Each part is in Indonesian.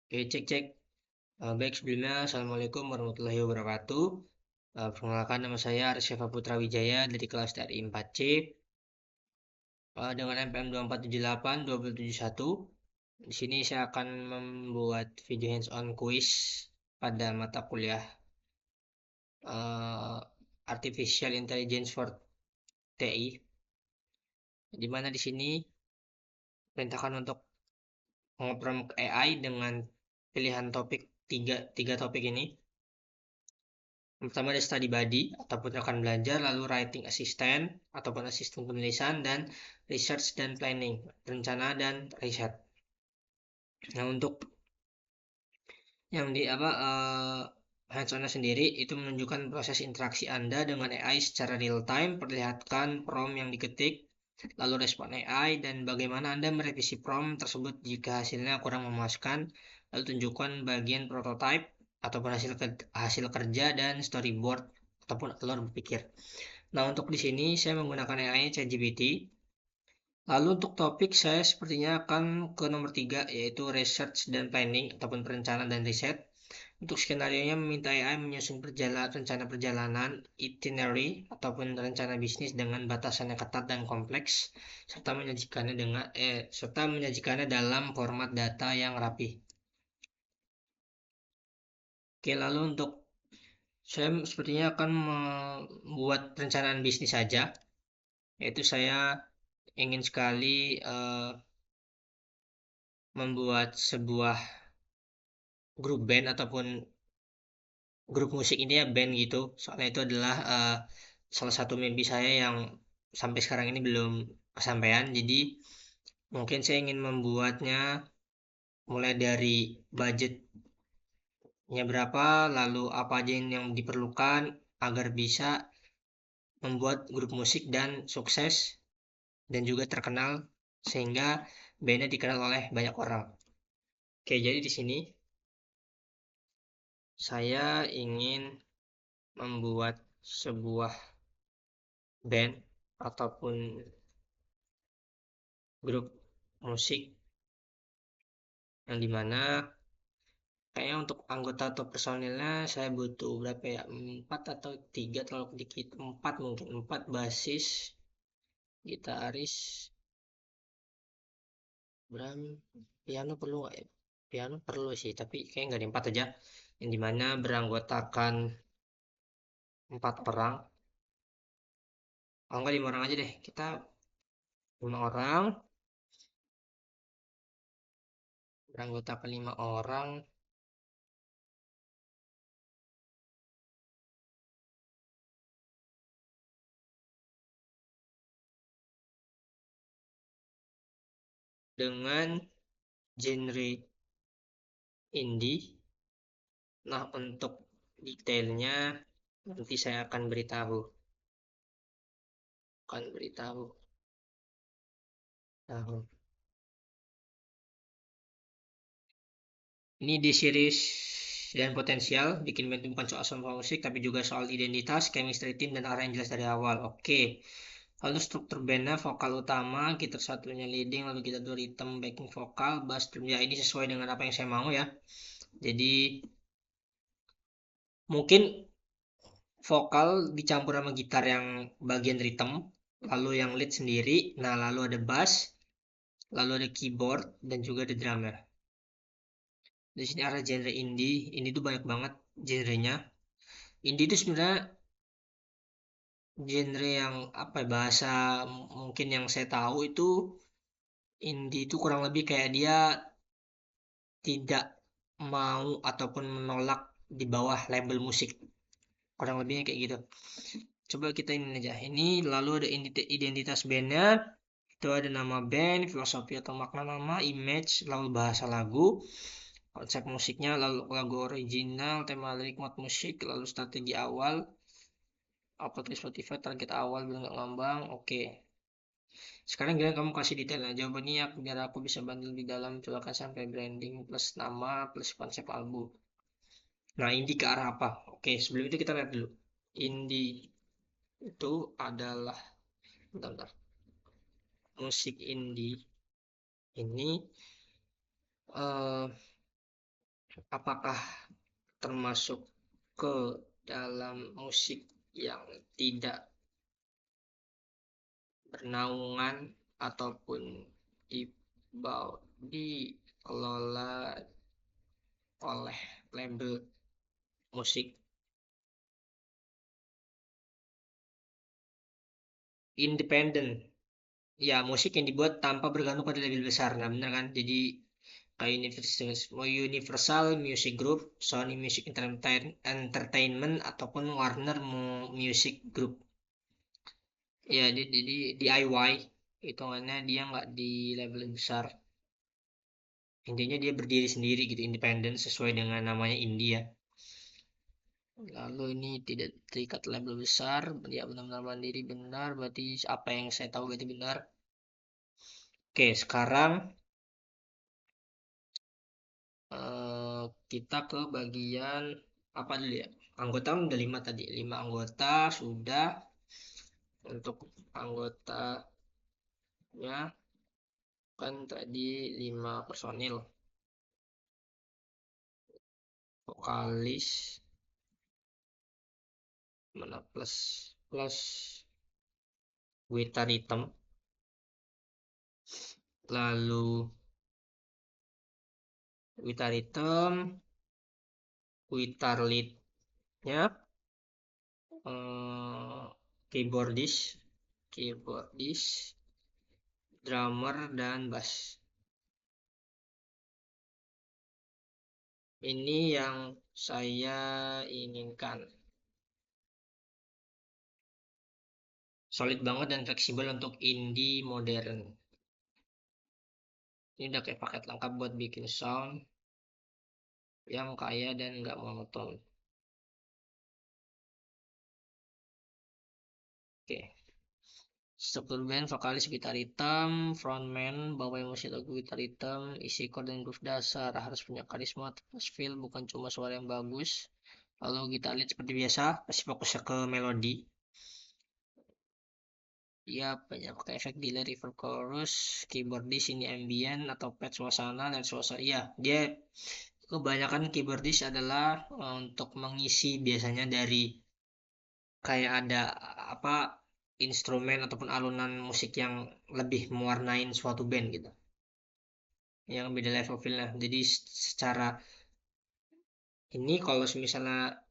Oke, cek. Baik, sebelumnya, Assalamualaikum warahmatullahi wabarakatuh. Perkenalkan, nama saya Arsyafa Putra Wijaya dari kelas TRI 4C dengan NPM 2478-2071. Di sini saya akan membuat video hands-on quiz pada mata kuliah eh, Artificial Intelligence for TI, di mana di sini perintahkan untuk mengoprompt AI dengan pilihan topik tiga topik ini. Pertama ada study buddy ataupun rekan belajar, lalu writing assistant ataupun asisten penulisan, dan research dan planning, rencana dan riset. Nah, untuk yang di hands-on sendiri itu menunjukkan proses interaksi Anda dengan AI secara real time, perlihatkan prompt yang diketik, lalu respon AI dan bagaimana Anda merevisi prompt tersebut jika hasilnya kurang memuaskan, lalu tunjukkan bagian prototype ataupun hasil kerja dan storyboard ataupun alur berpikir. Nah, untuk di sini saya menggunakan AI ChatGPT. Lalu untuk topik saya sepertinya akan ke nomor 3, yaitu research dan planning ataupun perencanaan dan riset. Untuk skenario-nya meminta AI menyusun rencana perjalanan, itinerary ataupun rencana bisnis dengan batasan yang ketat dan kompleks, serta menyajikannya dalam format data yang rapi. Oke, lalu untuk saya sepertinya akan membuat perencanaan bisnis saja, yaitu saya ingin sekali membuat sebuah grup band ataupun grup musik ini ya, band gitu. Soalnya itu adalah salah satu mimpi saya yang sampai sekarang ini belum kesampaian. Jadi mungkin saya ingin membuatnya mulai dari budgetnya berapa, lalu apa aja yang diperlukan agar bisa membuat grup musik dan sukses dan juga terkenal sehingga bandnya dikenal oleh banyak orang. Oke, jadi di sini saya ingin membuat sebuah band ataupun grup musik yang dimana kayaknya untuk anggota atau personilnya saya butuh berapa ya, 4 atau 3, terlalu dikit, 4 mungkin, 4 basis, gitaris, drum, piano perlu nggak ya? Piano perlu sih, tapi kayaknya nggak ada, 4 aja, yang dimana beranggotakan 4 orang, kalau nggak 5 orang aja deh, kita 5 orang, beranggotakan 5 orang dengan genre indie. Nah, untuk detailnya nanti saya akan beritahu. Tahu. Ini di series dan potensial, bikin band itu bukan soal soal musik, tapi juga soal identitas, chemistry team, dan arah yang jelas dari awal. Oke. Lalu struktur bandnya, vokal utama, gitar satunya leading, lalu gitar dua rhythm, backing vokal, bass drum. Ya, ini sesuai dengan apa yang saya mau ya. Jadi mungkin vokal dicampur sama gitar yang bagian rhythm, lalu yang lead sendiri, nah lalu ada bass, lalu ada keyboard, dan juga ada drummer. Di sini ada genre indie tuh banyak banget genrenya. Indie itu sebenarnya genre yang apa ya, bahasa mungkin yang saya tahu itu, indie itu kurang lebih kayak dia tidak mau ataupun menolak di bawah label musik. Kurang lebihnya kayak gitu. Coba kita ini aja. Ini lalu ada identitas bandnya. Itu ada nama band, filosofi atau makna nama, image, lalu bahasa lagu, konsep musiknya, lalu lagu original, tema lirik, mod musik, lalu strategi awal, upload di Spotify, target awal belum nggak ngambang. Oke. Sekarang gimana kamu kasih detailnya jawabannya ya, biar aku bisa bantu lebih dalam, silakan sampai branding plus nama plus konsep album. Nah, indie ke arah apa? Oke, sebelum itu kita lihat dulu. Indie itu adalah, bentar, musik indie ini eh, apakah termasuk ke dalam musik yang tidak bernaungan ataupun dikelola oleh label musik independen. Ya, musik yang dibuat tanpa bergantung pada label besar. Nah, bener kan? Jadi kayak Universal Music Group, Sony Music Entertainment ataupun Warner Music Group. Ya, jadi DIY hitungannya dia nggak di label besar. Intinya dia berdiri sendiri gitu, independen sesuai dengan namanya indie ya. Lalu ini tidak terikat label besar, dia benar-benar mandiri benar, berarti apa yang saya tahu berarti benar. Oke, sekarang kita ke bagian apa dulu ya? Anggota udah 5 tadi, 5 anggota sudah. Untuk anggotanya kan tadi 5 personil, vokalis mana plus plus gitar hitam, lalu gitar hitam, gitar leadnya, keyboardis, drummer dan bass. Ini yang saya inginkan. Solid banget dan fleksibel untuk indie modern. Ini udah kayak paket lengkap buat bikin sound yang kaya dan nggak monoton. Oke. Struktur band, vokalis gitar hitam, frontman, bawa emosi lagu gitar hitam, isi chord dan groove dasar, harus punya karisma, terus feel, bukan cuma suara yang bagus. Lalu gitar lead seperti biasa, pasti fokusnya ke melodi. Dia banyak pakai efek delay, reverb, chorus, keyboard di sini ambient atau pad suasana dan suasana. Iya, dia kebanyakan keyboardis adalah untuk mengisi biasanya dari kayak ada apa instrumen ataupun alunan musik yang lebih mewarnain suatu band gitu, yang beda level feelnya. Jadi secara ini kalau misalnya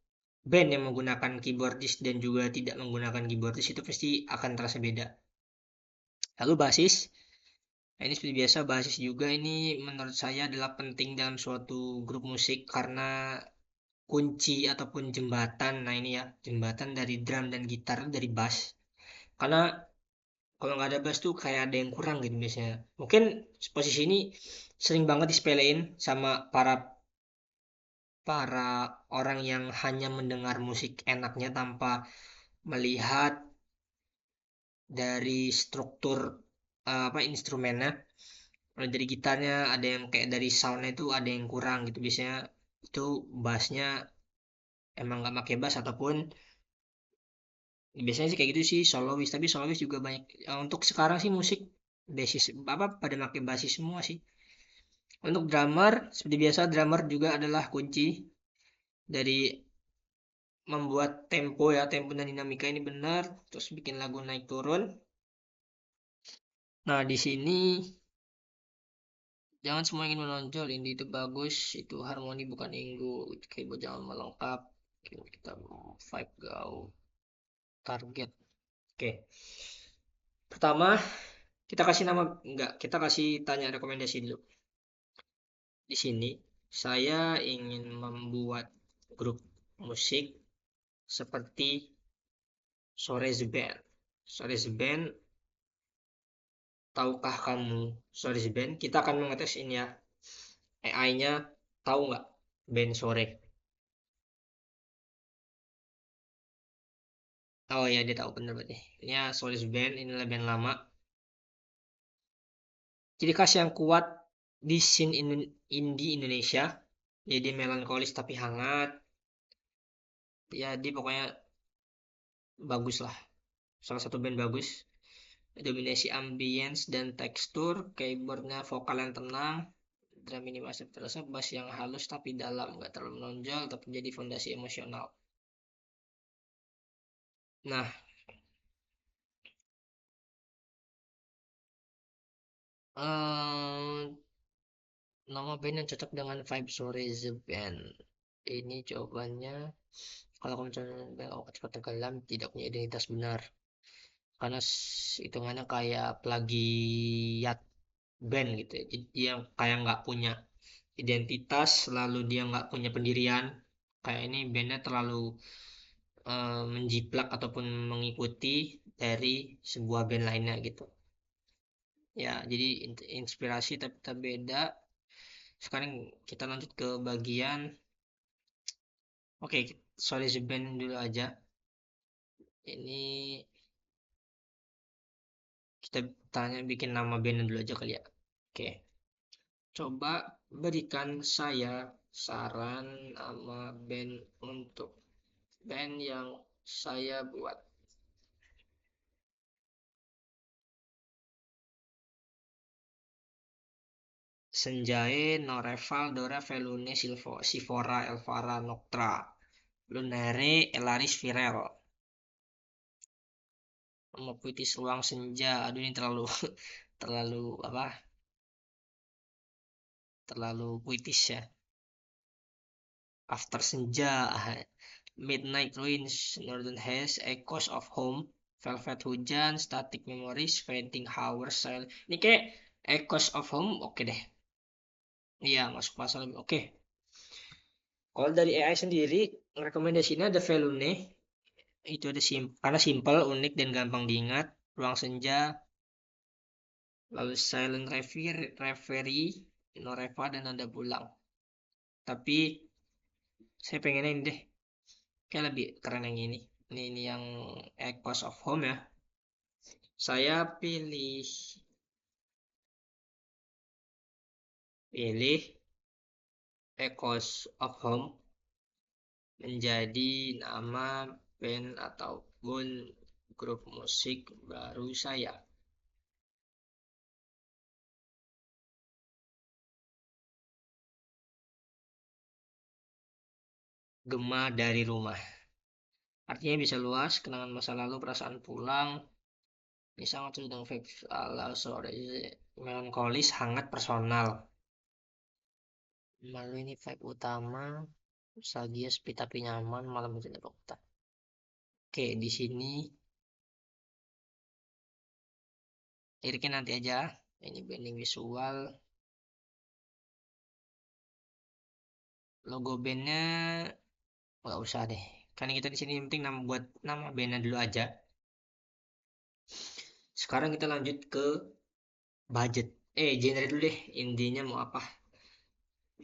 band yang menggunakan keyboardis dan juga tidak menggunakan keyboardis itu pasti akan terasa beda. Lalu basis, nah ini seperti biasa basis juga ini menurut saya adalah penting dalam suatu grup musik karena kunci ataupun jembatan. Nah ini ya, jembatan dari drum dan gitar dari bass. Karena kalau nggak ada bass tuh kayak ada yang kurang gitu biasanya. Mungkin posisi ini sering banget disepelein sama para para orang yang hanya mendengar musik enaknya tanpa melihat dari struktur apa instrumennya. Kalau dari gitarnya ada yang kayak dari soundnya itu ada yang kurang gitu biasanya, itu bassnya emang nggak pakai bass ataupun biasanya sih kayak gitu sih solois, tapi solois juga banyak. Untuk sekarang sih musik basis apa pada pakai basis semua sih. Untuk drummer seperti biasa drummer juga adalah kunci dari membuat tempo ya, tempo dan dinamika ini benar, terus bikin lagu naik turun. Nah di sini jangan semua ingin menonjol, indie itu bagus, itu harmoni bukan ego, keyboard jangan melengkap, kita vibe gaul target. Oke, pertama kita kasih nama, enggak, kita kasih tanya rekomendasi dulu. Di sini saya ingin membuat grup musik seperti Sores Band. Sores Band, tahukah kamu Sores Band? Kita akan mengetes ini ya. AI-nya tahu nggak band Sore? Oh ya dia tahu bener berarti. Ini ya Sores Band, inilah band lama. Ciri khas yang kuat di scene indie Indonesia. Jadi melankolis tapi hangat. Ya dia pokoknya bagus lah. Salah satu band bagus. Dominasi ambience dan tekstur, keyboardnya vokal yang tenang, drum ini masih terasa, bass yang halus tapi dalam, nggak terlalu menonjol tapi jadi fondasi emosional. Nah, nama band yang cocok dengan vibe sore The Band. Ini jawabannya, kalau kamu misalnya cepat tenggelam tidak punya identitas benar. Karena hitungannya kayak plagiat band gitu ya. Jadi dia kayak nggak punya identitas, lalu dia nggak punya pendirian. Kayak ini bandnya terlalu menjiplak ataupun mengikuti dari sebuah band lainnya gitu. Ya, jadi inspirasi tapi tak beda. Sekarang kita lanjut ke bagian, oke, sorry the band dulu aja. Ini kita tanya bikin nama band dulu aja kali ya. Oke, coba berikan saya saran nama band untuk band yang saya buat. Senjae, Noreval, Dora, Velune, Sivora, Elvara, Noctra, Lunare, Elaris, Virel. Nama puitis ruang senja. Aduh, ini terlalu terlalu apa? Terlalu puitis ya. After Senja, Midnight Ruins, Northern Haze, Echoes of Home, Velvet Hujan, Static Memories, Fainting Hours, Silent. Ini kayak Echoes of Home, oke deh. Iya, masuk pasal lebih. Oke. Kalau dari AI sendiri, rekomendasinya ada Velune. Itu ada karena simple, unik, dan gampang diingat. Ruang Senja, lalu Silent Reverie, Noreva, dan Nada Bulang. Tapi saya pengen ini deh. Kayak lebih keren yang ini. Ini yang Echoes of Home ya. Saya pilih Echoes of Home menjadi nama band ataupun grup musik baru saya. Gema dari rumah. Artinya bisa luas, kenangan masa lalu, perasaan pulang. Ini sangat sedang ala sore melankolis, hangat, personal. Lalu ini vibe utama, nostalgia, sepi tapi nyaman, malam menjadi dokter. Oke, di sini liriknya nanti aja. Ini banding visual. Logo bandnya nggak usah deh. Karena kita di sini yang penting buat nama bandnya dulu aja. Sekarang kita lanjut ke budget. Genre dulu deh. Intinya mau apa?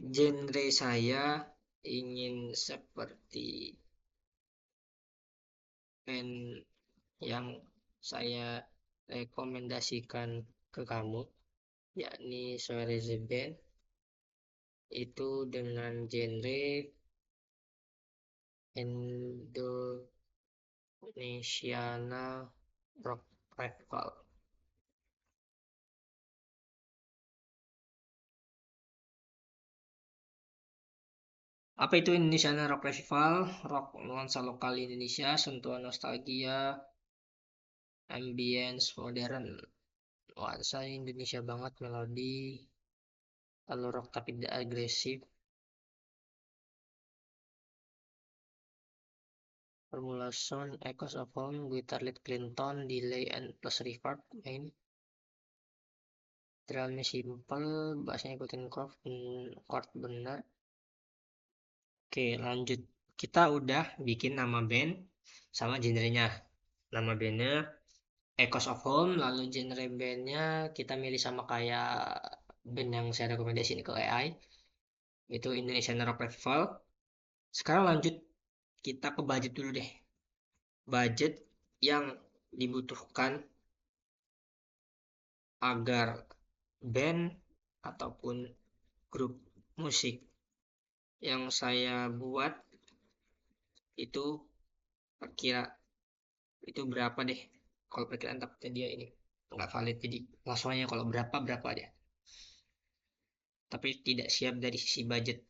Genre saya ingin seperti band yang saya rekomendasikan ke kamu, yakni Suara The Band, itu dengan genre Indonesiana Rock Revival. Apa itu Indonesiana Rock Revival? Rock nuansa lokal Indonesia, sentuhan nostalgia, ambience modern. Nuansa Indonesia banget, melodi, lalu rock tapi tidak agresif. Formula sound, echoes of home, guitar lead Clinton, delay and plus reverb, main. Drumnya simple, bassnya ikutin chord benar. Oke, lanjut. Kita udah bikin nama band sama genrenya. Nama bandnya Echoes of Home, lalu genre bandnya kita milih sama kayak band yang saya rekomendasiin ke AI, itu Indonesian Rock Festival. Sekarang lanjut, kita ke budget dulu deh. Budget yang dibutuhkan agar band ataupun grup musik yang saya buat itu kira itu berapa deh. Kalau perkiraan takutnya dia ini nggak valid, jadi langsung aja kalau berapa deh. tapi tidak siap dari sisi budget.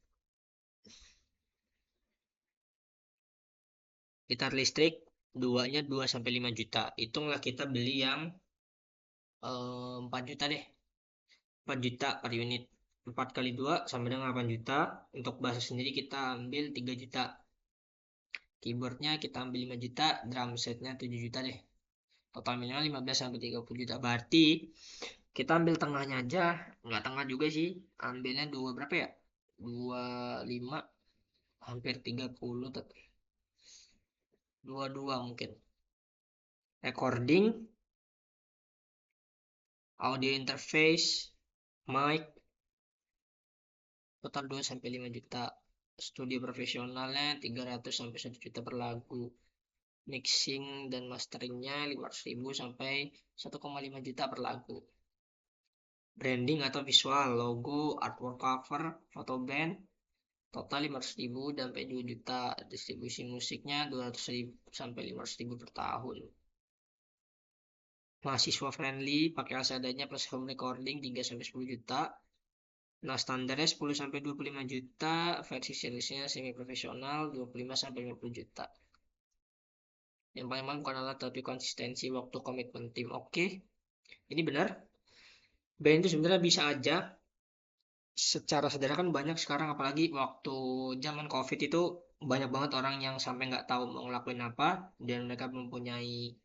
Gitar listrik 2 juta. Hitunglah kita beli yang 4 juta deh. 4 juta per unit. 4 kali 2 sama dengan 8 juta. Untuk bass sendiri kita ambil 3 juta. Keyboardnya kita ambil 5 juta. Drum setnya 7 juta deh. Total minimal 15 sampai 30 juta. Berarti kita ambil tengahnya aja. Nggak tengah juga sih. Ambilnya 2 berapa ya? 25 hampir 30 tapi 22 mungkin. Recording, audio interface, mic, total 2 sampai 5 juta. Studio profesionalnya 300 sampai 1 juta per lagu. Mixing dan masteringnya 500.000 sampai 1,5 juta per lagu. Branding atau visual, logo, artwork cover, foto band, total 500.000 sampai 2 juta. Distribusi musiknya 200.000 sampai 500.000 per tahun. Mahasiswa friendly, pakai alat seadanya plus home recording 3 sampai 10 juta. Nah, standarnya 10 sampai 25 juta, versi seriesnya semi profesional 25 sampai 50 juta. Yang paling mahal bukan alat tapi konsistensi waktu komitmen tim. Oke, ini benar. Band itu sebenarnya bisa aja secara sederhana, kan banyak sekarang apalagi waktu zaman COVID itu banyak banget orang yang sampai nggak tahu mau ngelakuin apa dan mereka mempunyai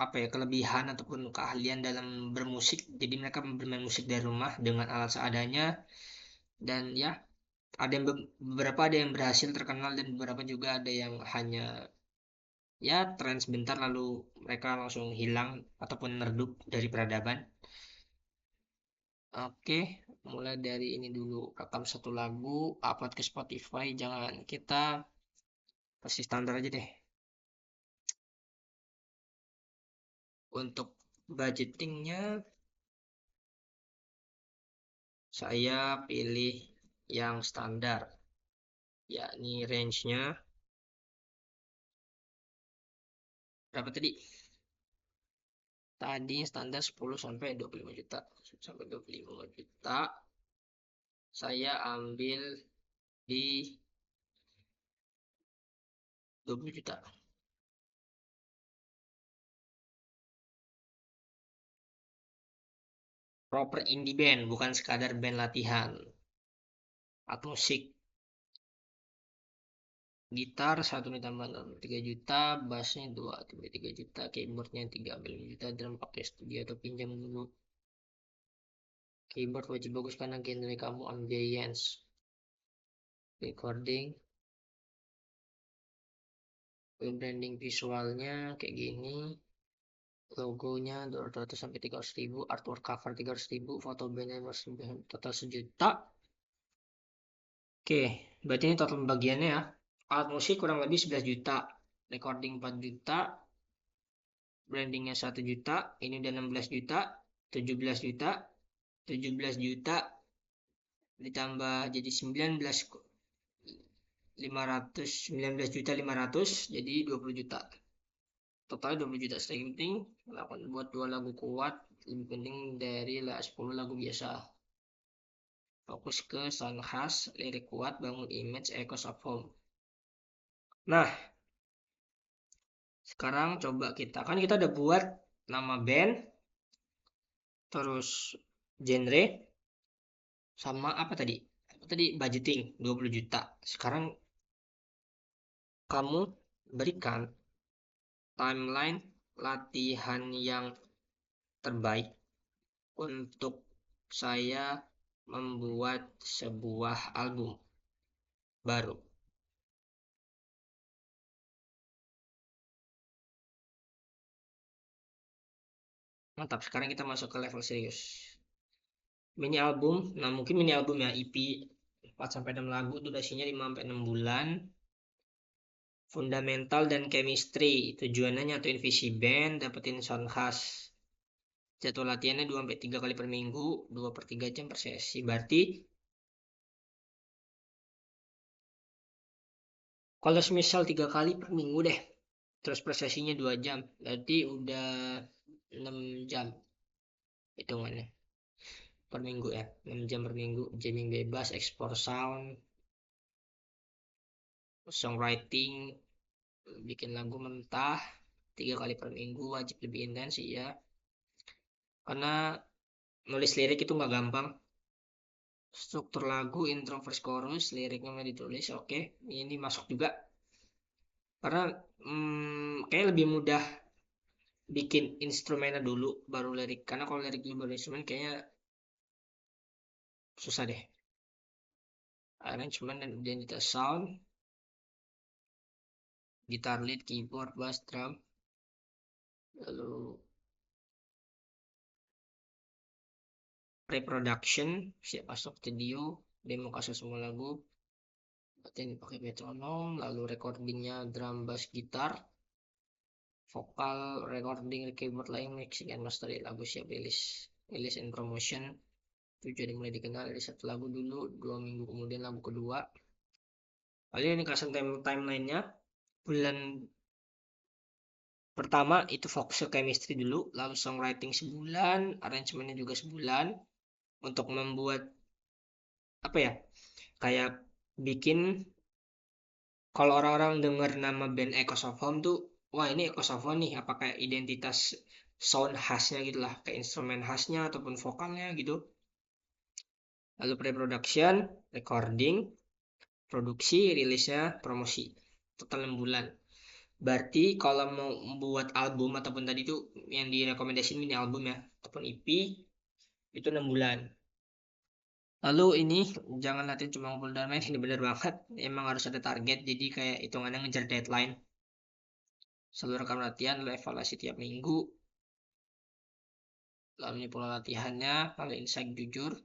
apa ya, kelebihan ataupun keahlian dalam bermusik. Jadi mereka bermain musik dari rumah dengan alat seadanya dan ya ada yang beberapa ada yang berhasil terkenal dan beberapa juga ada yang hanya ya tren sebentar lalu mereka langsung hilang ataupun redup dari peradaban. Oke, mulai dari ini dulu, rekam satu lagu, upload ke Spotify, jangan, kita pasti standar aja deh. Untuk budgetingnya saya pilih yang standar, yakni range-nya berapa tadi? Tadi standar 10 sampai 25 juta. Sampai 25 juta saya ambil di 20 juta. Proper indie band, bukan sekadar band latihan. Alat musik. Gitar 1 ditambah 6, 3 juta, bassnya 2, 3 juta, keyboardnya 3, 5 juta, drum pakai studio atau pinjam dulu. Keyboard wajib bagus karena genre kamu ambience. Recording. Branding visualnya kayak gini. Logonya 200 sampai 300.000, artwork cover 300.000, foto bandnya 500.000, total 1 juta. Oke, berarti ini total pembagiannya ya. Alat musik kurang lebih 11 juta, recording 4 juta, brandingnya 1 juta, ini udah 16 juta, 17 juta, 17 juta, ditambah jadi 19 juta 500, jadi 20 juta. Total 20 juta. Yang penting buat 2 lagu kuat, lebih penting dari 10 lagu biasa. Fokus ke sound khas, lirik kuat, bangun image, echoes of home. Nah, sekarang coba kan kita udah buat nama band, terus genre, sama apa tadi? Budgeting 20 juta. Sekarang kamu berikan timeline latihan yang terbaik untuk saya membuat sebuah album baru. Mantap, sekarang kita masuk ke level serius. Mini album, nah mungkin mini album ya, EP 4 sampai 6 lagu, durasinya 5 sampai 6 bulan. Fundamental dan chemistry, tujuannya nyatuin visi band, dapetin sound khas. Jadwal latihannya 2 sampai 3 kali per minggu, 2 per 3 jam per sesi. Berarti kalau semisal 3 kali per minggu deh, terus per sesinya 2 jam, berarti udah 6 jam. hitungannya per minggu ya, 6 jam per minggu, jamming bebas, ekspor sound, songwriting, bikin lagu mentah 3 kali per minggu, wajib lebih intens ya, karena nulis lirik itu nggak gampang. Struktur lagu, intro, verse, chorus, liriknya mau ditulis, oke, ini masuk juga. Karena kayak lebih mudah bikin instrumennya dulu baru lirik, karena kalau lirik dulu baru instrumen kayaknya susah deh. Arrangement dan identitas sound, gitar lead, keyboard, bass, drum, lalu pre-production, siap masuk studio, demo kasus semua lagu, latihan pakai metronom, lalu recordingnya drum, bass, gitar, vokal, recording, keyboard lain, mixing and mastering, lagu siap rilis and promotion. Tujuan dimulai dikenal dari satu lagu dulu, 2 minggu kemudian lagu kedua. Lalu ini kasih timelinenya. Bulan pertama itu fokus ke chemistry dulu, lalu songwriting sebulan, arrangementnya juga sebulan, untuk membuat apa ya, kayak bikin, kalau orang-orang dengar nama band Echoes of Home tuh, wah ini Echoes of Home nih, apakah identitas sound khasnya gitu lah, kayak instrumen khasnya ataupun vokalnya gitu. Lalu pre-production, recording, produksi, rilisnya, promosi, total 6 bulan. Berarti kalau mau membuat album ataupun tadi itu yang direkomendasi mini album ya, ataupun EP, itu 6 bulan. Lalu ini jangan latihan cuma ngumpul dan main, ini bener banget. Emang harus ada target, jadi kayak hitungannya ngejar deadline. Selalu rekam latihan, lalu evaluasi tiap minggu. Lalu ini pola latihannya, lalu insight jujur.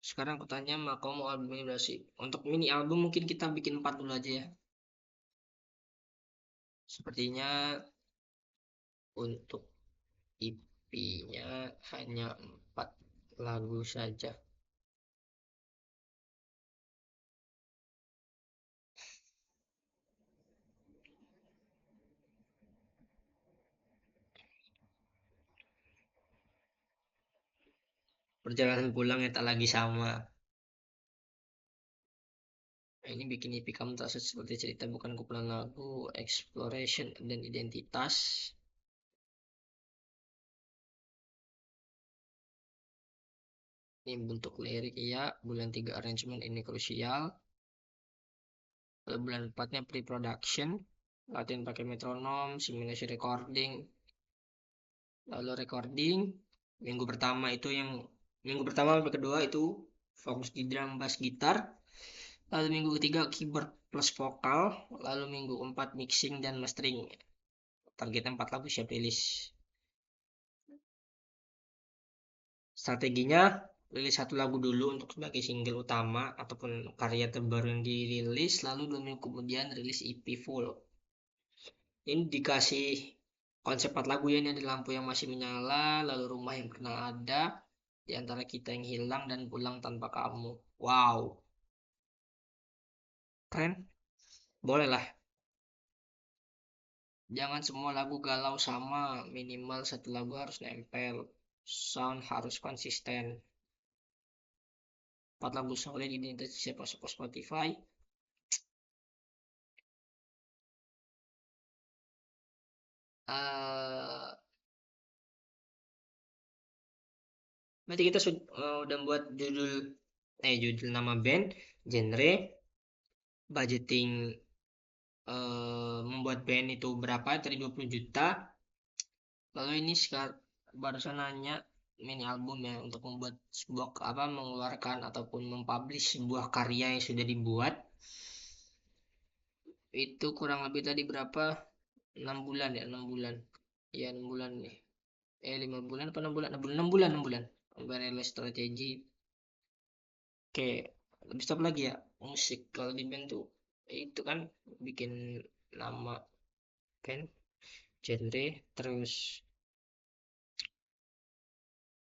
Sekarang aku tanya, kamu mau album ini berapa sih? Untuk mini album mungkin kita bikin 4 dulu aja ya. Sepertinya untuk EP-nya hanya 4 lagu saja. Perjalanan pulang yang tak lagi sama. Ini bikin EP kamu tak seperti cerita, bukan kumpulan lagu, exploration dan identitas. Ini bentuk lirik ya, bulan 3 arrangement ini krusial. Lalu bulan 4-nya pre-production, latihan pakai metronom, simulasi recording. Lalu recording, minggu pertama sampai kedua itu fokus di drum, bass, gitar. Lalu minggu ketiga keyboard plus vokal. Lalu minggu keempat mixing dan mastering. Targetnya 4 lagu siap rilis. Strateginya rilis 1 lagu dulu untuk sebagai single utama ataupun karya terbaru yang dirilis, lalu 2 minggu kemudian rilis EP full. Ini dikasih konsep 4 lagu ya, ini ada lampu yang masih menyala, lalu rumah yang pernah ada, di antara kita yang hilang, dan pulang tanpa kamu. Wow, keren. Boleh lah. Jangan semua lagu galau sama, minimal 1 lagu harus nempel. Sound harus konsisten. 4 lagu solid ini siap masuk ke Spotify. Uh, Berarti kita udah buat judul nama band, genre, budgeting, membuat band itu berapa, tadi 20 juta. Lalu ini sekarang barusan nanya mini album ya, untuk membuat sebuah mengeluarkan ataupun mempublish sebuah karya yang sudah dibuat, itu kurang lebih tadi berapa, 6 bulan ya, 6 bulan ya, 6 bulan nih, 5 bulan apa 6 bulan, 6 bulan, 6 bulan, 6 bulan membangun strategi. Oke, lebih stop lagi ya, musik kalau di band tuh itu kan bikin nama band, genre, terus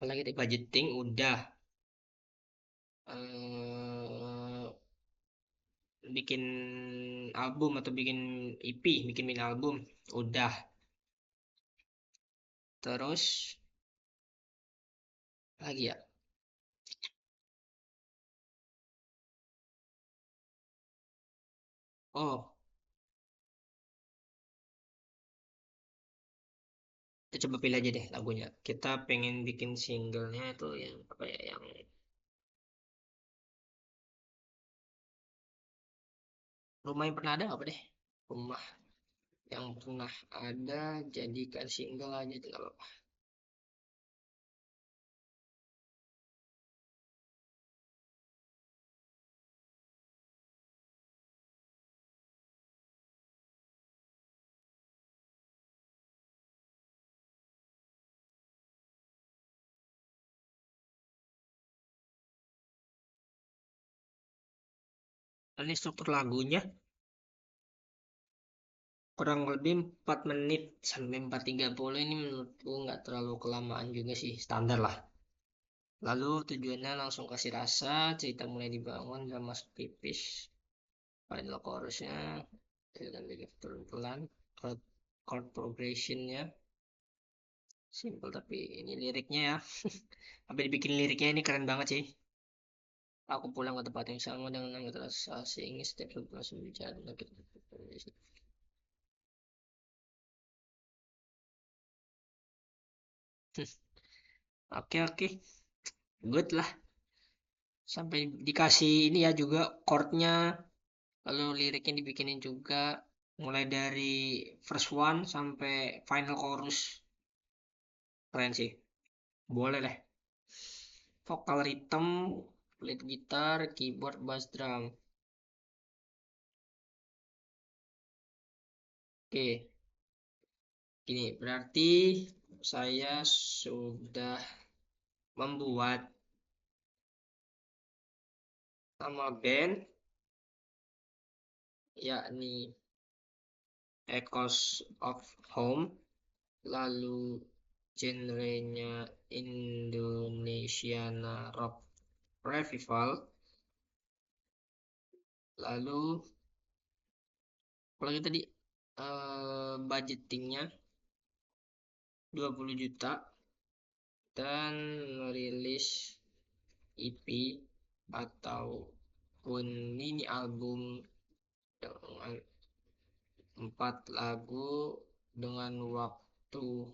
apalagi di budgeting udah, eh bikin album atau bikin EP, bikin mini album, udah. Terus lagi ya. Oh, kita coba pilih aja deh lagunya. Kita pengen bikin singlenya itu yang apa ya? Yang rumah yang pernah ada apa deh? Rumah yang pernah ada jadikan single aja nggak apa-apa. Ini struktur lagunya kurang lebih 4 menit sampai 4:30 ini menurutku nggak terlalu kelamaan juga sih, standar lah. Lalu tujuannya langsung kasih rasa, cerita mulai dibangun dan masuk tipis. Final chorusnya dan pelan-pelan, chord progressionnya simple tapi ini liriknya ya. Sampai dibikin liriknya ini keren banget sih. Aku pulang ke tempat yang sama dengan anggota asing setiap langsung bicara tentang kita. Oke oke, good lah. Sampai dikasih ini ya juga chordnya, lalu liriknya dibikinin juga, mulai dari first one sampai final chorus. Keren sih. Boleh deh. Vokal rhythm, lead gitar, keyboard, bass drum. Oke, gini berarti saya sudah membuat nama band yakni Echoes of Home, lalu genrenya Indonesiana Rock Revival, lalu apalagi tadi budgetingnya 20 juta dan merilis EP ataupun mini album dengan 4 lagu dengan waktu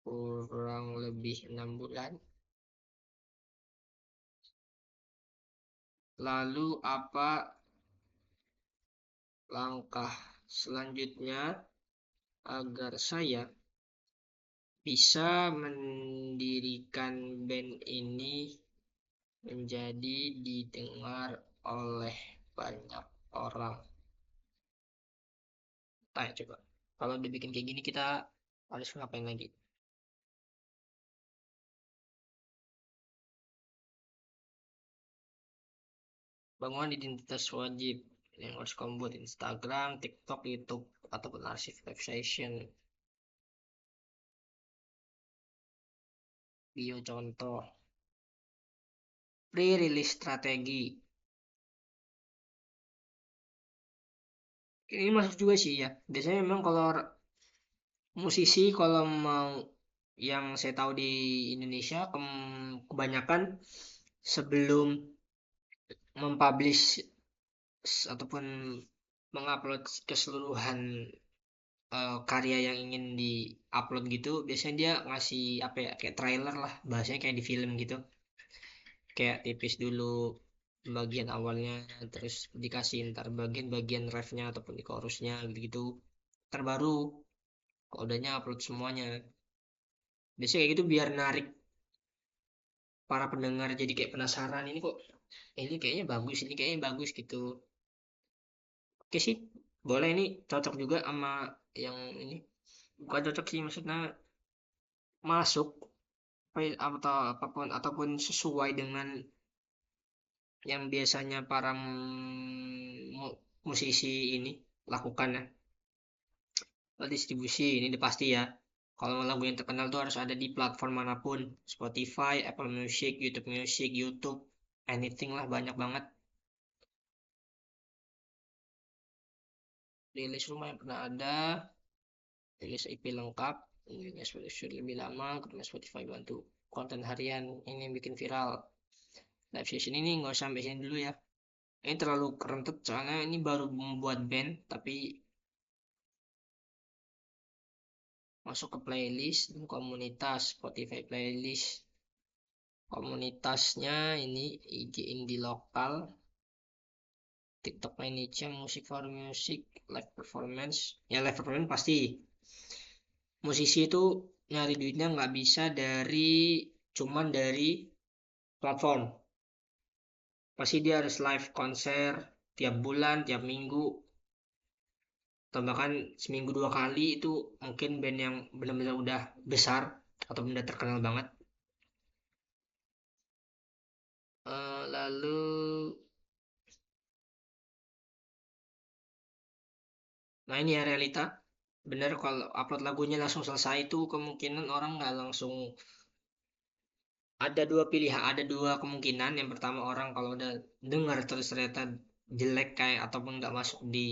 kurang lebih 6 bulan. Lalu apa langkah selanjutnya agar saya bisa mendirikan band ini menjadi didengar oleh banyak orang? Tanya coba. Kalau dibikin kayak gini kita harus ngapain lagi? Bangun identitas wajib yang harus kamu buat Instagram, TikTok, YouTube, ataupun arsip live session. Bio contoh. Pre-release strategi. Ini masuk juga sih ya. Biasanya memang kalau musisi kalau mau yang saya tahu di Indonesia kebanyakan sebelum mempublish ataupun mengupload keseluruhan karya yang ingin di-upload gitu, biasanya dia ngasih apa ya, kayak trailer lah, bahasanya kayak di film gitu, kayak tipis dulu bagian awalnya, terus dikasih ntar bagian refnya ataupun di chorusnya gitu, terbaru kalau udahnya upload semuanya, biasanya kayak gitu biar narik para pendengar jadi kayak penasaran, ini kok ini kayaknya bagus gitu. Oke sih, boleh, ini cocok juga sama yang ini, bukan cocok sih maksudnya masuk atau apapun ataupun sesuai dengan yang biasanya para musisi ini lakukan ya. Kalau distribusi ini udah pasti ya. Kalau lagu yang terkenal tuh harus ada di platform manapun, Spotify, Apple Music, YouTube Music, YouTube, anything lah, banyak banget. Rilis rumah yang pernah ada, rilis IP lengkap, ini Spotify lebih lama, karena Spotify bantu konten harian ini yang bikin viral. Live session ini nggak usah sampai sini dulu ya. Ini terlalu kerentet soalnya ini baru membuat band, tapi masuk ke playlist dan komunitas Spotify playlist. Komunitasnya ini IG indie lokal, TikTok manager, musik for music, live performance. Ya live performance pasti. Musisi itu nyari duitnya nggak bisa cuman dari platform. Pasti dia harus live konser tiap bulan, tiap minggu, atau bahkan seminggu 2 kali. Itu mungkin band yang benar-benar udah besar atau benar terkenal banget. Lalu, nah ini ya realita. Bener kalau upload lagunya langsung selesai itu kemungkinan orang nggak langsung. Ada dua kemungkinan. Yang pertama, orang kalau udah dengar terus ternyata jelek kayak ataupun nggak masuk di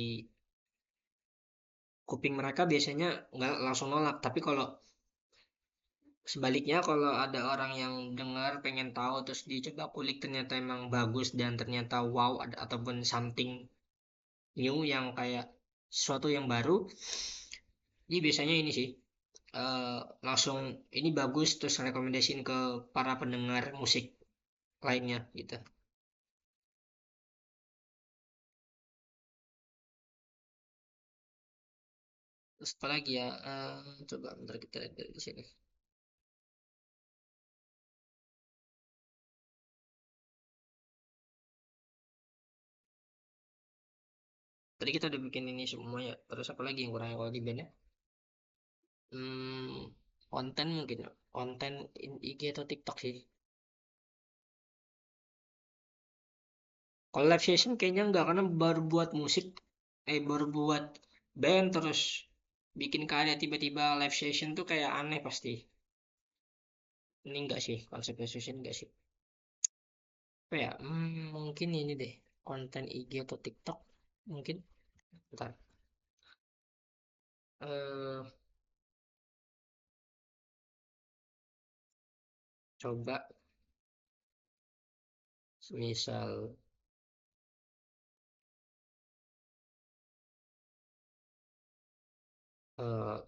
kuping mereka, biasanya nggak langsung nolak. Tapi kalau sebaliknya, kalau ada orang yang dengar pengen tahu terus dicoba kulik ternyata emang bagus dan ternyata wow, ada ataupun something new yang kayak sesuatu yang baru, ini biasanya ini sih, eh, langsung ini bagus terus rekomendasiin ke para pendengar musik lainnya gitu. Terus apa lagi ya? Coba bentar kita lihat dari sini. Tadi kita udah bikin ini semua ya. Terus apa lagi yang kurang kalau di band ya? Hmm, konten mungkin ya. Konten IG atau TikTok sih. Kalau live session kayaknya enggak, karena baru buat musik, baru buat band terus bikin karya tiba-tiba live session tuh kayak aneh pasti. Ini enggak sih, konsep live session enggak sih. Apa ya? Mungkin ini deh, konten IG atau TikTok mungkin. Bentar. Eh, Coba misal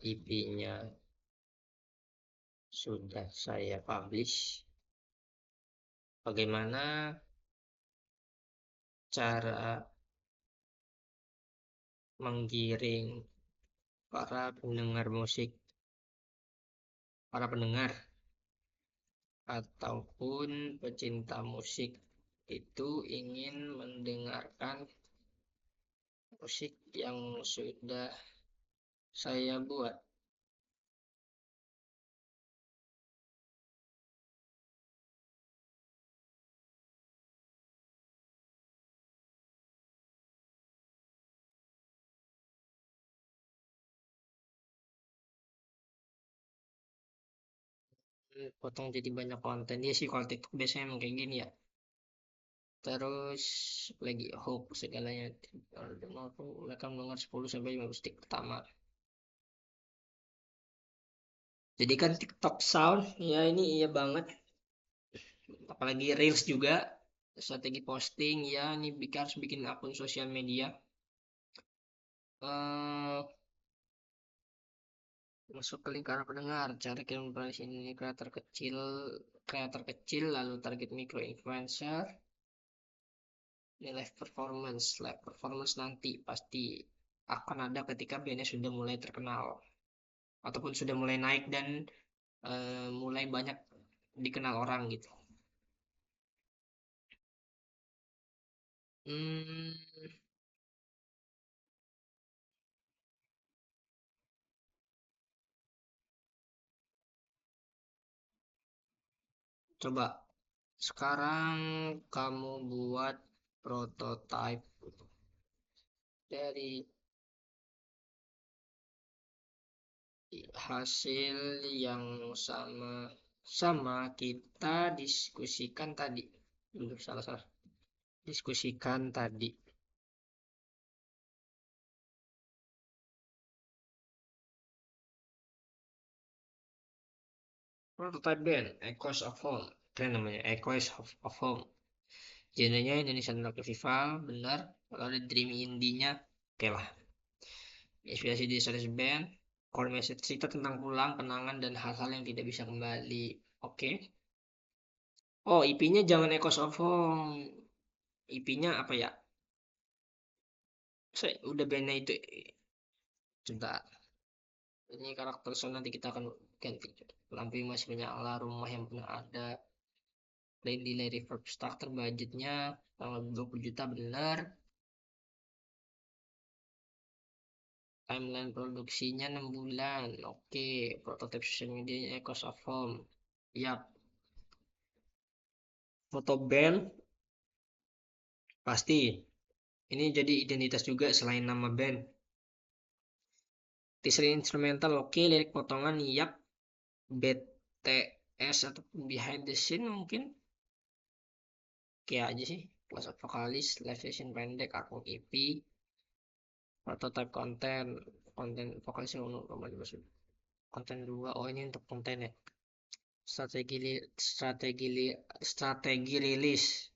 IP-nya sudah saya publish, bagaimana cara menggiring para pendengar musik, para pendengar ataupun pecinta musik itu ingin mendengarkan musik yang sudah saya buat. Potong jadi banyak konten dia sih, kalau TikTok biasanya emang kayak gini ya. Terus lagi hook segalanya, mereka mendengar 10 sampai 15 detik pertama. Jadi kan TikTok Sound ya, ini iya banget, apalagi Reels juga, strategi posting ya. Ini harus bikin akun sosial media, eh masuk ke lingkaran pendengar, cara kirim di sini kreator kecil, lalu target micro influencer. Ini live performance nanti pasti akan ada ketika bandnya sudah mulai terkenal ataupun sudah mulai naik dan mulai banyak dikenal orang gitu. Hmm, Coba sekarang kamu buat prototype dari hasil yang sama sama kita diskusikan tadi. Belum, salah salah. Diskusikan tadi. Prototype band Echoes of Home, keren namanya, Echoes of Home. Genrenya Indonesian Rock Festival, benar. Kalau ada dream indie-nya, oke lah. Inspirasi di series band, core message cerita tentang pulang, kenangan, dan hal-hal yang tidak bisa kembali. Oke. Oh, IP-nya jangan Echoes of Home. IP-nya apa ya? Saya udah bandnya itu. Sebentar. Ini karakter so nanti kita akan ganti. Lampu yang masih menyala, rumah yang pernah ada. Plain delay reverb starter budgetnya tanggal 20 juta, benar. Timeline produksinya 6 bulan. Oke, prototipe social media Echoes of Home. Yap. Foto band pasti. Ini jadi identitas juga selain nama band. Teaser instrumental oke, lirik potongan yap. BTS atau behind the scene mungkin. Oke aja sih. Kelas vokalis, live session pendek, akun EP, prototype konten, konten vokalisnya konten 2. Oh, ini untuk konten ya. Strategi rilis.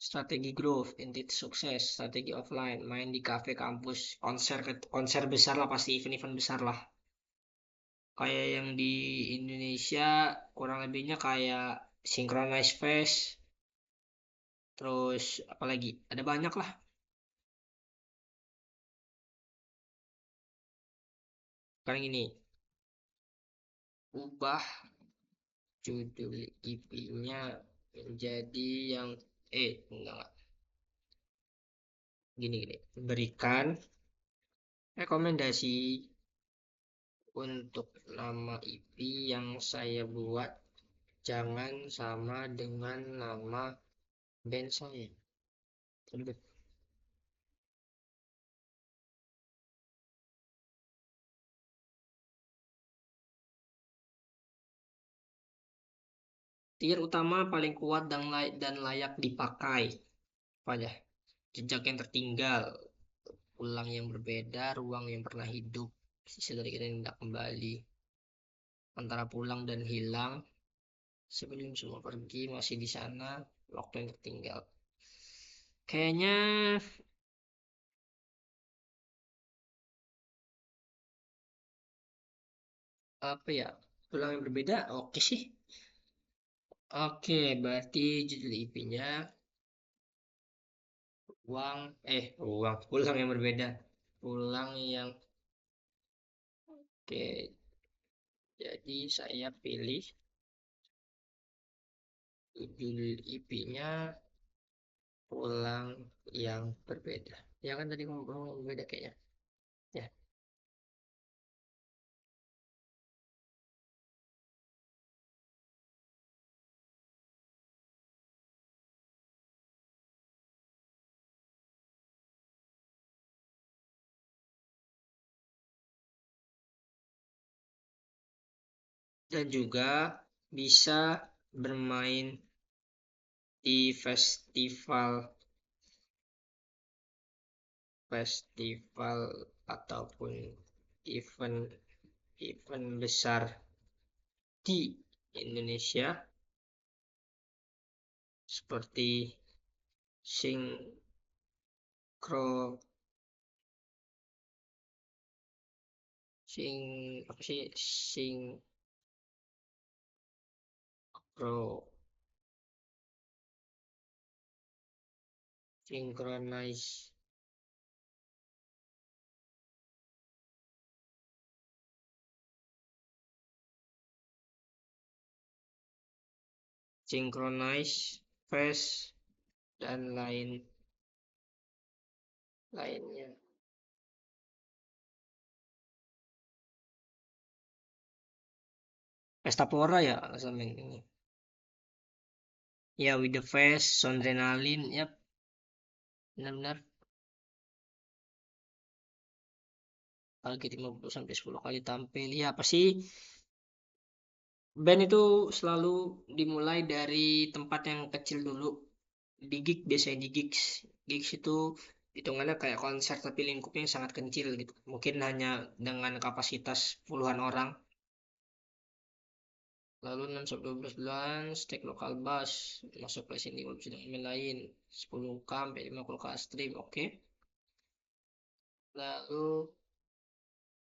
Strategi growth, inti sukses, strategi offline, main di cafe kampus, konser besar lah, pasti event-event besar lah. Kayak yang di Indonesia kurang lebihnya kayak Synchronize Fest, terus apalagi ada banyak lah. Sekarang ini ubah judul IP-nya menjadi yang enggak, gini, berikan rekomendasi untuk nama IP yang saya buat, jangan sama dengan nama band saya. Tier utama paling kuat dan layak dipakai. Apa aja? Jejak yang tertinggal, pulang yang berbeda, ruang yang pernah hidup, sisa dari kita yang tidak kembali, antara pulang dan hilang, sebelum semua pergi masih di sana, waktu yang tertinggal. Kayaknya apa ya? Pulang yang berbeda, oke sih. Oke, berarti judul IP-nya uang, pulang yang berbeda, pulang yang, oke. Jadi saya pilih judul IP-nya pulang yang berbeda. Ya kan tadi ngomong berbeda kayaknya. Ya. Dan juga bisa bermain di festival ataupun event event besar di Indonesia seperti sinkro sing apa sih sinkro synchronize synchronize fest dan lainnya. Pesta Pora ya sama ini. Ya, with the face, Sondrenalin, ya benar-benar target 50 sampai 10 kali tampil. Ya, pasti band itu selalu dimulai dari tempat yang kecil dulu. Di gig biasanya di gigs. Gigs itu hitungannya kayak konser tapi lingkupnya sangat kecil gitu. Mungkin hanya dengan kapasitas puluhan orang. Lalu 6 sampai 12 bulan, stake lokal bus, masuk ke sini sedang email lain, 10k sampai 50k stream, oke. Lalu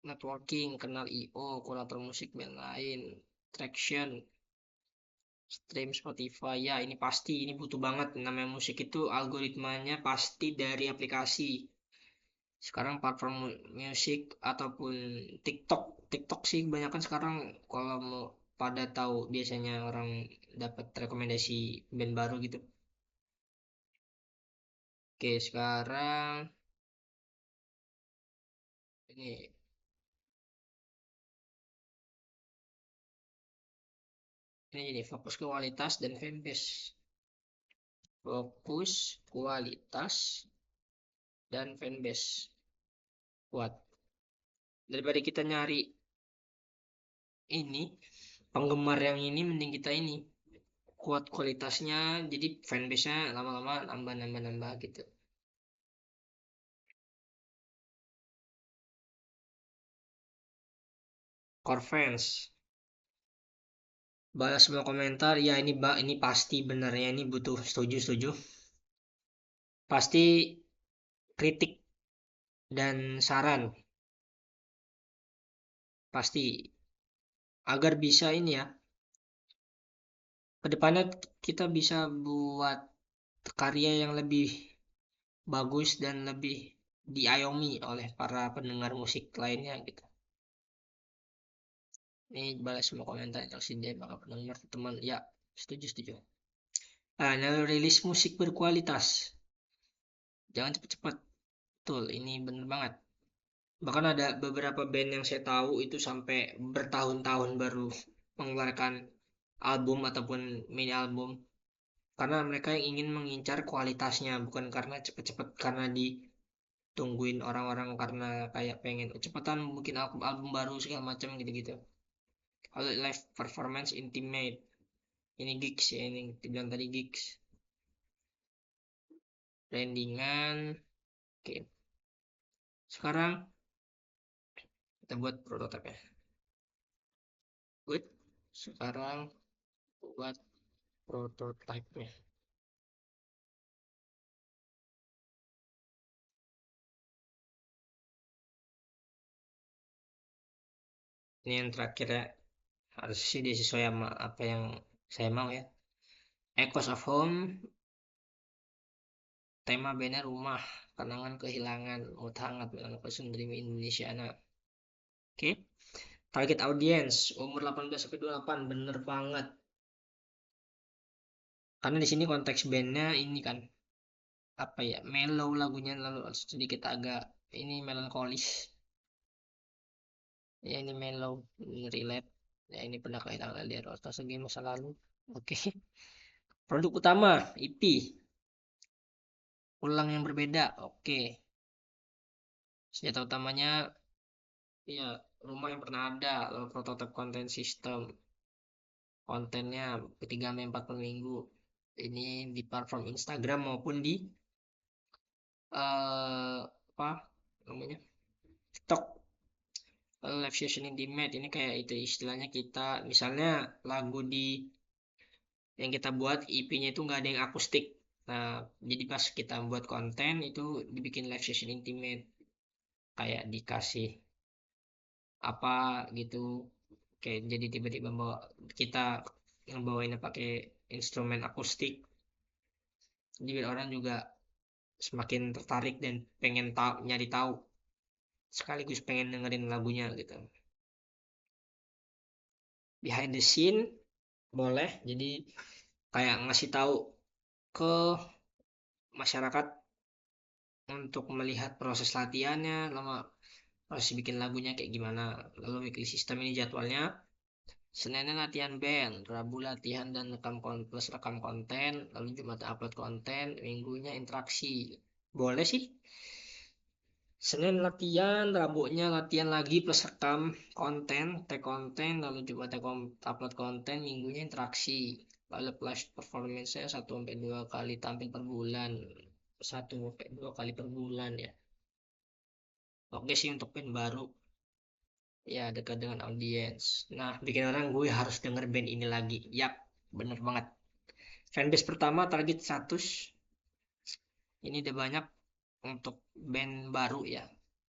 networking, kenal IO, kurator musik band lain, traction, stream Spotify. Ya, ini pasti, ini butuh banget. Namanya musik itu algoritmanya pasti dari aplikasi. Sekarang platform musik ataupun TikTok. TikTok sih kebanyakan sekarang kalau mau pada tahu biasanya orang dapat rekomendasi band baru gitu. Oke, sekarang ini ini fokus ke kualitas dan fanbase. Fokus kualitas dan fanbase kuat. Daripada kita nyari ini penggemar yang ini, mending kita ini kuat kualitasnya, jadi fanbase-nya lama-lama nambah gitu. Core fans balas semua komentar, ya ini pasti benernya, ini butuh, setuju pasti kritik dan saran pasti agar bisa ini ya, kedepannya kita bisa buat karya yang lebih bagus dan lebih diayomi oleh para pendengar musik lainnya gitu. Ini balas semua komentar tersedia maka pendengar teman, ya setuju. Nah, rilis musik berkualitas, jangan cepet-cepet. Betul, ini bener banget. Bahkan ada beberapa band yang saya tahu itu sampai bertahun-tahun baru mengeluarkan album ataupun mini album, karena mereka yang ingin mengincar kualitasnya, bukan karena cepet-cepet karena ditungguin orang-orang karena kayak pengen cepetan bikin album baru segala macam gitu-gitu. Kalau live performance intimate, ini gigs ya, ini dibilang tadi gigs. Brandingan, oke. Sekarang kita buat prototipe ya. Good. Sekarang buat prototipe-nya. Ini yang terakhir ya, harus sih dia sesuai sama apa yang saya mau ya. Echoes of Home, tema bandnya rumah, kenangan kehilangan, mood hangat dengan person dream Indonesia. Nah, oke. Target audience umur 18 sampai 28, bener banget. Karena di sini konteks bandnya ini kan apa ya, mellow lagunya, lalu sedikit agak ini melankolis. Ya ini mellow, ini relate. Ya ini pernah kehilangan dari nostalgia masa lalu. Oke. Produk utama EP, ulang yang berbeda. Oke. Senjata utamanya ya rumah yang pernah ada, lalu prototipe konten sistem. Kontennya 3 sampai 4 per minggu. Ini di platform Instagram maupun di apa namanya? TikTok. Live session intimate ini kayak itu istilahnya, kita misalnya lagu di yang kita buat EP-nya itu nggak ada yang akustik. Nah, jadi pas kita buat konten itu dibikin live session intimate, kayak dikasih apa gitu, kayak jadi tiba-tiba bawa, kita ngebawainnya pakai instrumen akustik, jadi biar orang juga semakin tertarik dan pengen tahu, nyari tahu sekaligus pengen dengerin lagunya gitu. Behind the scene boleh, jadi kayak ngasih tahu ke masyarakat untuk melihat proses latihannya, lama proses bikin lagunya kayak gimana. Lalu weekly system ini jadwalnya: Seninnya latihan band, Rabu latihan dan rekam konten, lalu Jumat upload konten, Minggunya interaksi. Boleh sih. Senin latihan, Rabunya latihan lagi plus rekam konten, tag konten, lalu Jumatnya upload konten, Minggunya interaksi. Lalu flash performance-nya 1 sampai 2 kali tampil per bulan. 1 sampai 2 kali per bulan ya. Oke sih untuk band baru. Ya, dekat dengan audiens. Nah, bikin orang gue harus denger band ini lagi. Yap, bener banget. Fanbase pertama target 100. Ini udah banyak untuk band baru ya.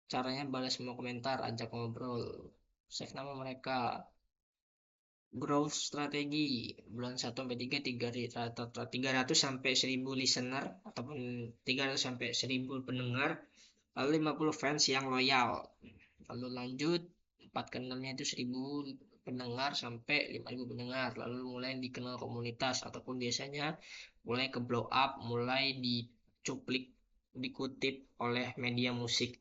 Caranya balas semua komentar, ajak ngobrol, save nama mereka. Growth strategi bulan 1 sampai 3 300 sampai 1000 listener ataupun 300 sampai 1000 pendengar, lalu 50 fans yang loyal. Lalu lanjut 4 ke 6 nya itu 1000 pendengar sampai 5000 pendengar, lalu mulai dikenal komunitas ataupun biasanya mulai ke blow up, mulai dicuplik, dikutip oleh media musik.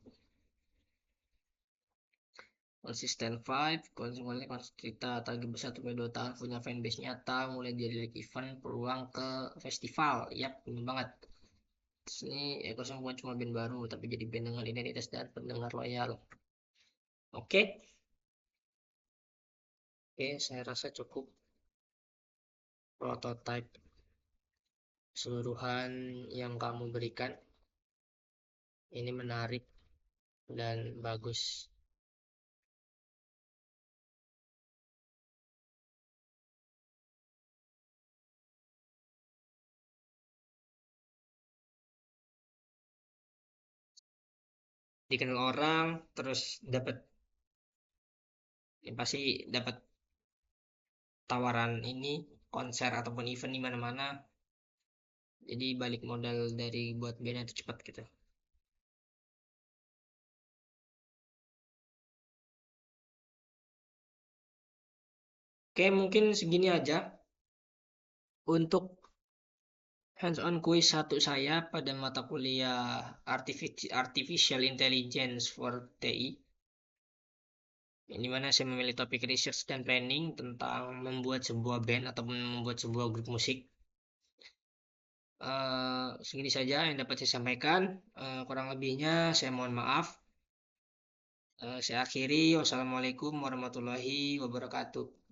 Konsisten vibe, konsumennya cerita target besar 2 tahun punya fanbase nyata, mulai dari event, peluang ke festival. Yap, bener banget. Terus ini Ekosong bukan cuma band baru, tapi jadi band dengan identitas dan pendengar loyal. Oke, oke, saya rasa cukup prototype keseluruhan yang kamu berikan. Ini menarik dan bagus. Dikenal orang, terus dapat, ya pasti dapat tawaran ini konser ataupun event di mana-mana. Jadi balik modal dari buat band itu cepat gitu. Oke, mungkin segini aja untuk hands-on quiz 1 saya pada mata kuliah Artificial Intelligence for TI. Di mana saya memilih topik research dan planning tentang membuat sebuah band ataupun membuat sebuah grup musik. Segini saja yang dapat saya sampaikan. Kurang lebihnya saya mohon maaf. Saya akhiri. Wassalamualaikum warahmatullahi wabarakatuh.